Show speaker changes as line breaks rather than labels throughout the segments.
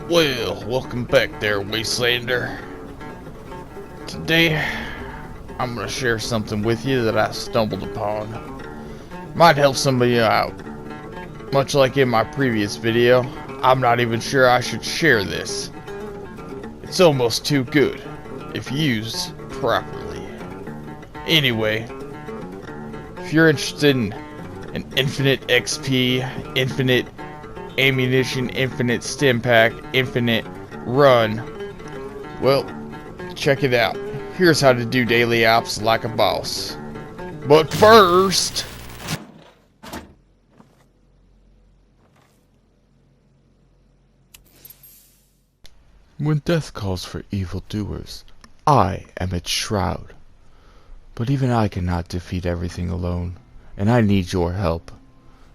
Well, welcome back there, Wastelander. Today, I'm gonna share something with you that I stumbled upon. Might help somebody out. Much like in my previous video, I'm not even sure I should share this. It's almost too good, if used properly. Anyway, if you're interested in an infinite XP, infinite ammunition, infinite stim pack, infinite run, well, check it out. Here's how to do daily ops like a boss. But first,
when death calls for evildoers, I am its shroud. But even I cannot defeat everything alone, and I need your help.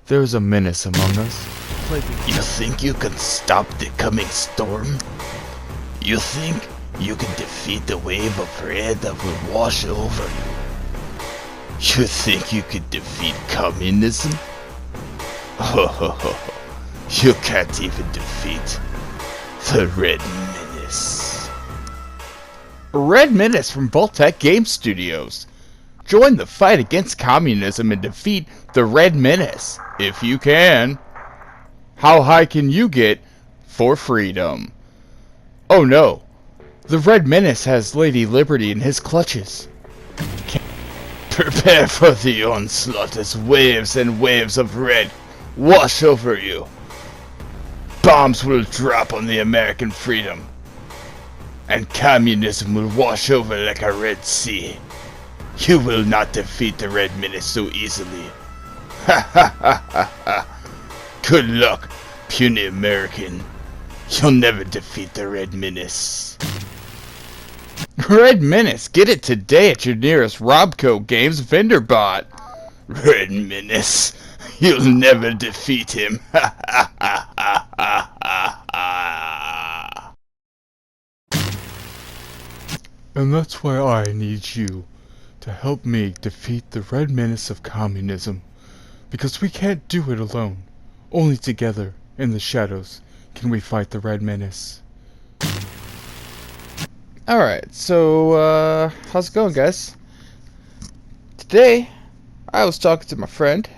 There is a menace among us.
You think you can stop the coming storm? You think you can defeat the wave of red that will wash over you? You think you can defeat communism? Oh, you can't even defeat the Red Menace.
Red Menace from Voltec Game Studios. Join the fight against communism and defeat the Red Menace, if you can. How high can you get for freedom? Oh no, the Red Menace has Lady Liberty in his clutches.
Prepare for the onslaught as waves and waves of red wash over you. Bombs will drop on the American freedom, and communism will wash over like a Red Sea. You will not defeat the Red Menace so easily. Ha ha ha ha ha. Good luck, puny American. You'll never defeat the Red Menace.
Red Menace, get it today at your nearest Robco Games vendor bot.
Red Menace, you'll never defeat him. Ha ha ha ha ha ha.
And that's why I need you to help me defeat the Red Menace of communism. Because we can't do it alone. Only together, in the shadows, can we fight the Red Menace.
Alright, so, how's it going, guys? Today, I was talking to my friend,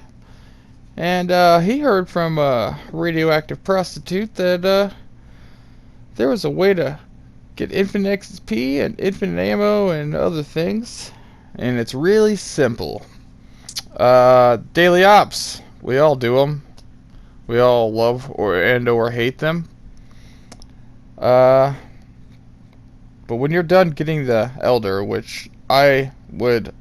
and, he heard from a radioactive prostitute that, there was a way to get infinite XP and infinite ammo and other things, and it's really simple. Daily ops. We all do them. We all love or hate them. But when you're done getting the Elder, which I would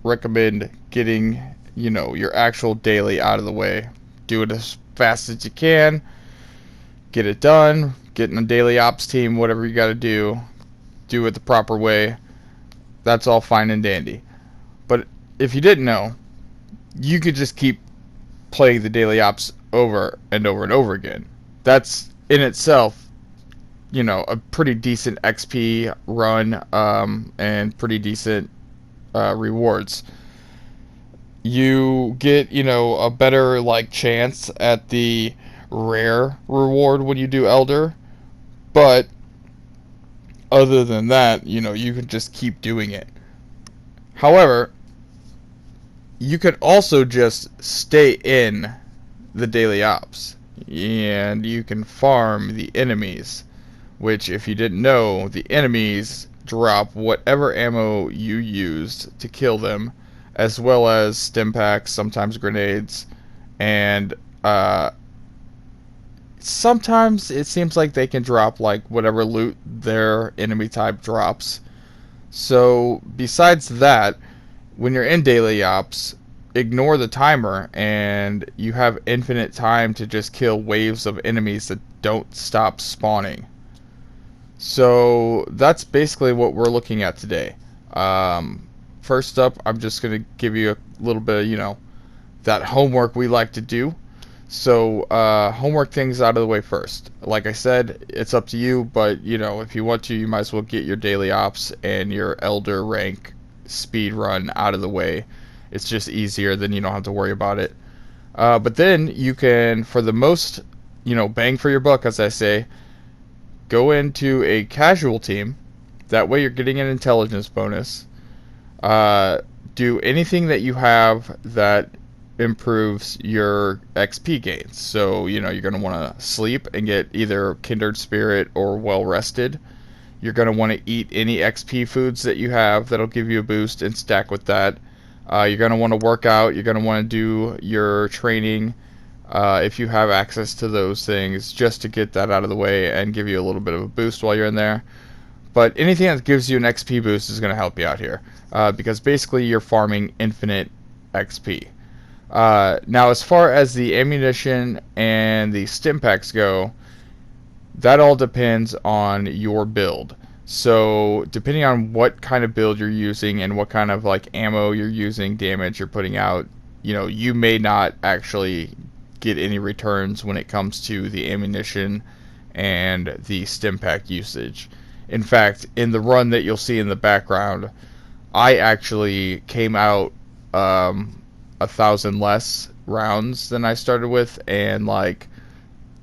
recommend getting, you know, your actual daily out of the way. Do it as fast as you can. Get it done. Get in a daily ops team, whatever you gotta do. Do it the proper way. That's all fine and dandy. But if you didn't know, you could just keep playing the daily ops over and over and over again. That's in itself, you know, a pretty decent XP run, and pretty decent rewards. You get, you know, a better like chance at the rare reward when you do Elder, but other than that, you know, you can just keep doing it. However, you could also just stay in the daily ops, and you can farm the enemies, which, if you didn't know, the enemies drop whatever ammo you used to kill them, as well as stim packs, sometimes grenades, and sometimes it seems like they can drop like whatever loot their enemy type drops. So besides that, when you're in daily ops, ignore the timer and you have infinite time to just kill waves of enemies that don't stop spawning. So that's basically what we're looking at today. First up, I'm just going to give you a little bit of, you know, that homework we like to do. So, homework things out of the way first. Like I said, it's up to you, but, you know, if you want to, you might as well get your daily ops and your Elder rank speed run out of the way. It's just easier, then you don't have to worry about it. But then you can, for the most bang for your buck, as I say, go into a casual team. That way you're getting an intelligence bonus. Do anything that you have that improves your XP gains. So, you're going to want to sleep and get either Kindred Spirit or Well Rested. You're going to want to eat any XP foods that you have that'll give you a boost and stack with that. You're going to want to work out. You're going to want to do your training if you have access to those things, just to get that out of the way and give you a little bit of a boost while you're in there. But anything that gives you an XP boost is going to help you out here, because basically you're farming infinite XP. Now, as far as the ammunition and the stim packs go, that all depends on your build. So depending on what kind of build you're using and what kind of ammo you're using, damage you're putting out, you may not actually get any returns when it comes to the ammunition and the stim pack usage. In fact, in the run that you'll see in the background, I actually came out 1,000 less rounds than I started with, and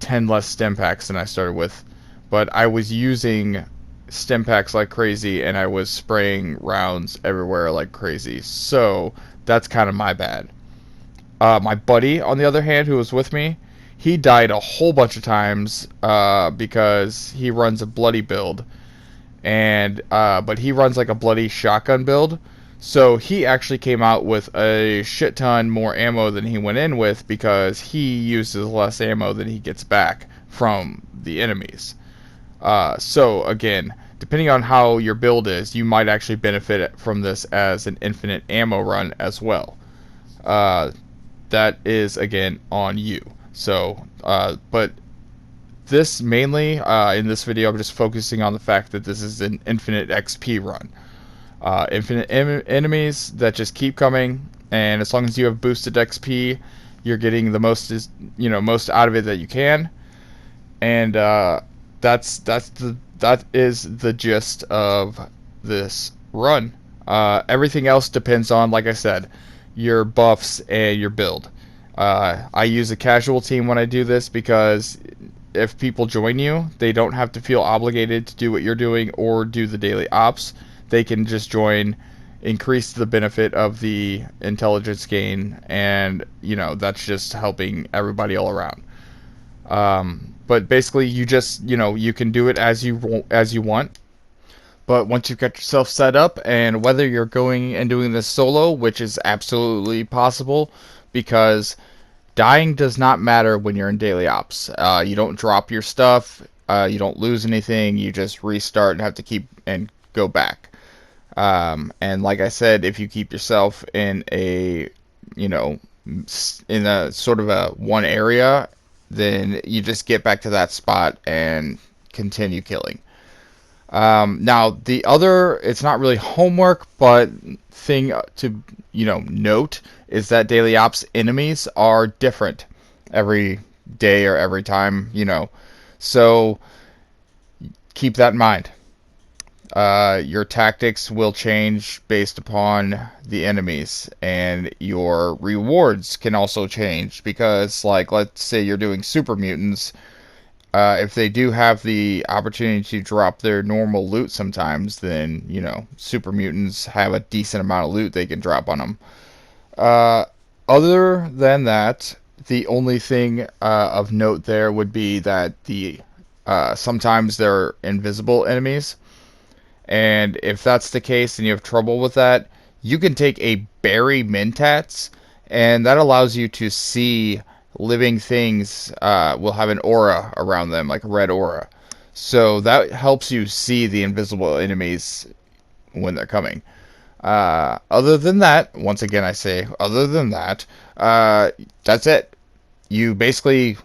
10 less stim packs than I started with. But I was using stim packs like crazy, and I was spraying rounds everywhere like crazy. So that's kind of my bad. My buddy, on the other hand, who was with me, he died a whole bunch of times because he runs a bloody build. And but he runs a bloody shotgun build. So he actually came out with a shit ton more ammo than he went in with, because he uses less ammo than he gets back from the enemies. So again, depending on how your build is, you might actually benefit from this as an infinite ammo run as well. That is, again, on you. So, but this mainly, in this video, I'm just focusing on the fact that this is an infinite XP run. Infinite enemies that just keep coming, and as long as you have boosted XP, you're getting the most out of it that you can. And that is the gist of this run. Everything else depends on, like I said, your buffs and your build. I use a casual team when I do this, because if people join you, they don't have to feel obligated to do what you're doing or do the daily ops. They can just join, increase the benefit of the intelligence gain, and that's just helping everybody all around. But basically, you just you can do it as you want. But once you've got yourself set up, and whether you're going and doing this solo, which is absolutely possible, because dying does not matter when you're in daily ops. You don't drop your stuff, you don't lose anything, you just restart and have to keep and go back. And like I said, if you keep yourself in a sort of a one area, then you just get back to that spot and continue killing. Now the other, it's not really homework, but thing to note is that daily ops enemies are different every day or every time, so keep that in mind. Your tactics will change based upon the enemies, and your rewards can also change, because let's say you're doing super mutants. If they do have the opportunity to drop their normal loot sometimes, then super mutants have a decent amount of loot they can drop on them. Other than that, the only thing of note there would be that sometimes they're invisible enemies. And if that's the case and you have trouble with that, you can take a Berry Mentats, and that allows you to see living things. Will have an aura around them, like a red aura. So that helps you see the invisible enemies when they're coming. Other than that, once again I say, other than that, that's it. You basically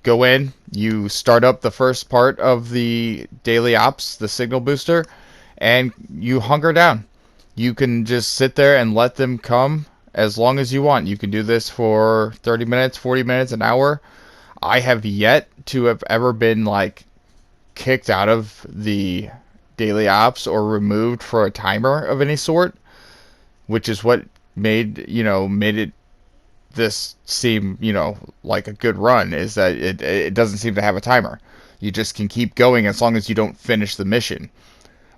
go in, you start up the first part of the daily ops, the signal booster, and you hunker down. You can just sit there and let them come as long as you want. You can do this for 30 minutes, 40 minutes, an hour. I have yet to have ever been kicked out of the daily ops or removed for a timer of any sort, which is what made it this seem, like a good run is that it doesn't seem to have a timer. You just can keep going as long as you don't finish the mission.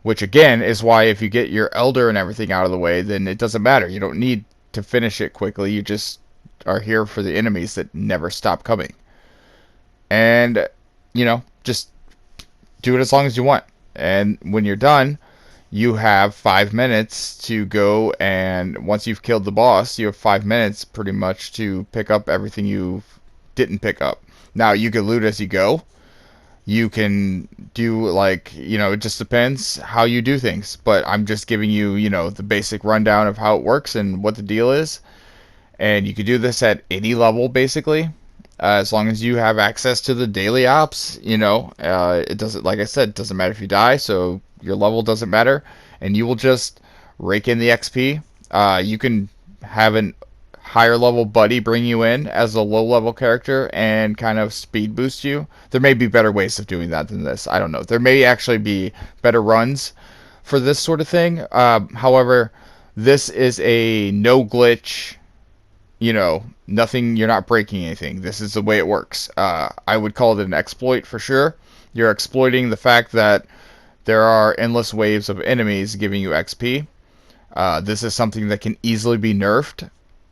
Which again is why if you get your Elder and everything out of the way, then it doesn't matter. You don't need to finish it quickly. You just are here for the enemies that never stop coming. And, just do it as long as you want. And when you're done, you have 5 minutes to go, and once you've killed the boss, you have 5 minutes pretty much to pick up everything you didn't pick up. Now, you can loot as you go. You can do, it just depends how you do things. But I'm just giving you, the basic rundown of how it works and what the deal is. And you can do this at any level, basically. As long as you have access to the daily ops, it doesn't, like I said, it doesn't matter if you die, so your level doesn't matter. And you will just rake in the XP. You can have an higher level buddy bring you in as a low level character and kind of speed boost you. There may be better ways of doing that than this. I don't know. There may actually be better runs for this sort of thing. However, this is a no glitch, nothing, you're not breaking anything. This is the way it works. I would call it an exploit for sure. You're exploiting the fact that there are endless waves of enemies giving you XP. This is something that can easily be nerfed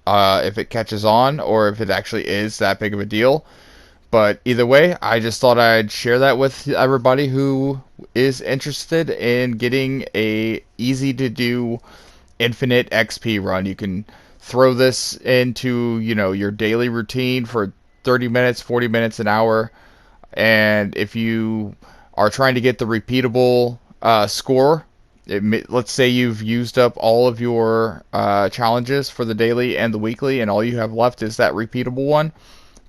if it catches on, or if it actually is that big of a deal. But either way, I just thought I'd share that with everybody who is interested in getting a easy to do infinite XP run. You can throw this into, your daily routine for 30 minutes, 40 minutes, an hour. And if you are trying to get the repeatable score, let's say you've used up all of your challenges for the daily and the weekly, and all you have left is that repeatable one.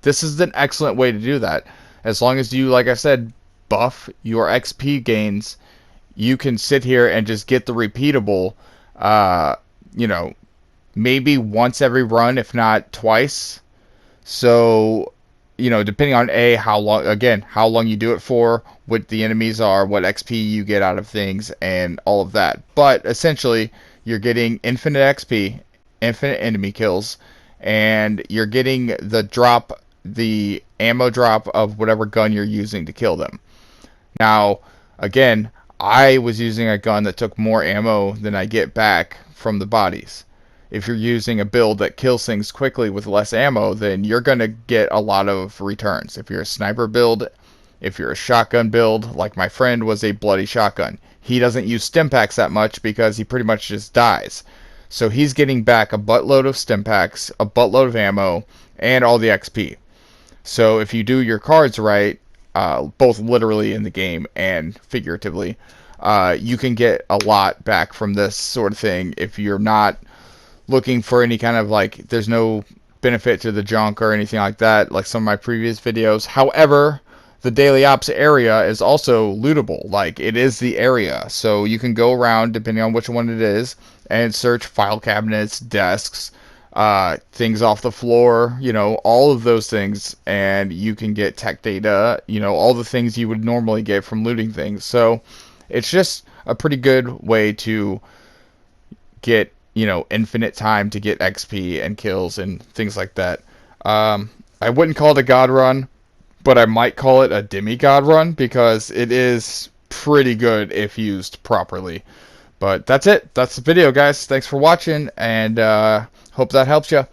This is an excellent way to do that. As long as you, like I said, buff your XP gains, you can sit here and just get the repeatable, maybe once every run, if not twice. So, depending on how long you do it for, what the enemies are, what XP you get out of things, and all of that. But essentially, you're getting infinite XP, infinite enemy kills, and you're getting the ammo drop of whatever gun you're using to kill them. Now, again, I was using a gun that took more ammo than I get back from the bodies. If you're using a build that kills things quickly with less ammo, then you're going to get a lot of returns. If you're a sniper build, if you're a shotgun build, like my friend was a bloody shotgun, he doesn't use stim packs that much because he pretty much just dies. So he's getting back a buttload of stim packs, a buttload of ammo, and all the XP. So if you do your cards right, both literally in the game and figuratively, you can get a lot back from this sort of thing if you're not looking for any kind of there's no benefit to the junk or anything like that, like some of my previous videos. However, the daily ops area is also lootable. It is the area, so you can go around depending on which one it is and search file cabinets, desks, things off the floor, all of those things, and you can get tech data, all the things you would normally get from looting things. So it's just a pretty good way to get infinite time to get XP and kills and things like that. I wouldn't call it a god run, but I might call it a demigod run because it is pretty good if used properly. But that's it. That's the video, guys. Thanks for watching, and hope that helps you.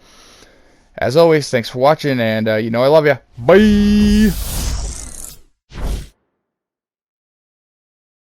As always, thanks for watching, and I love you. Bye!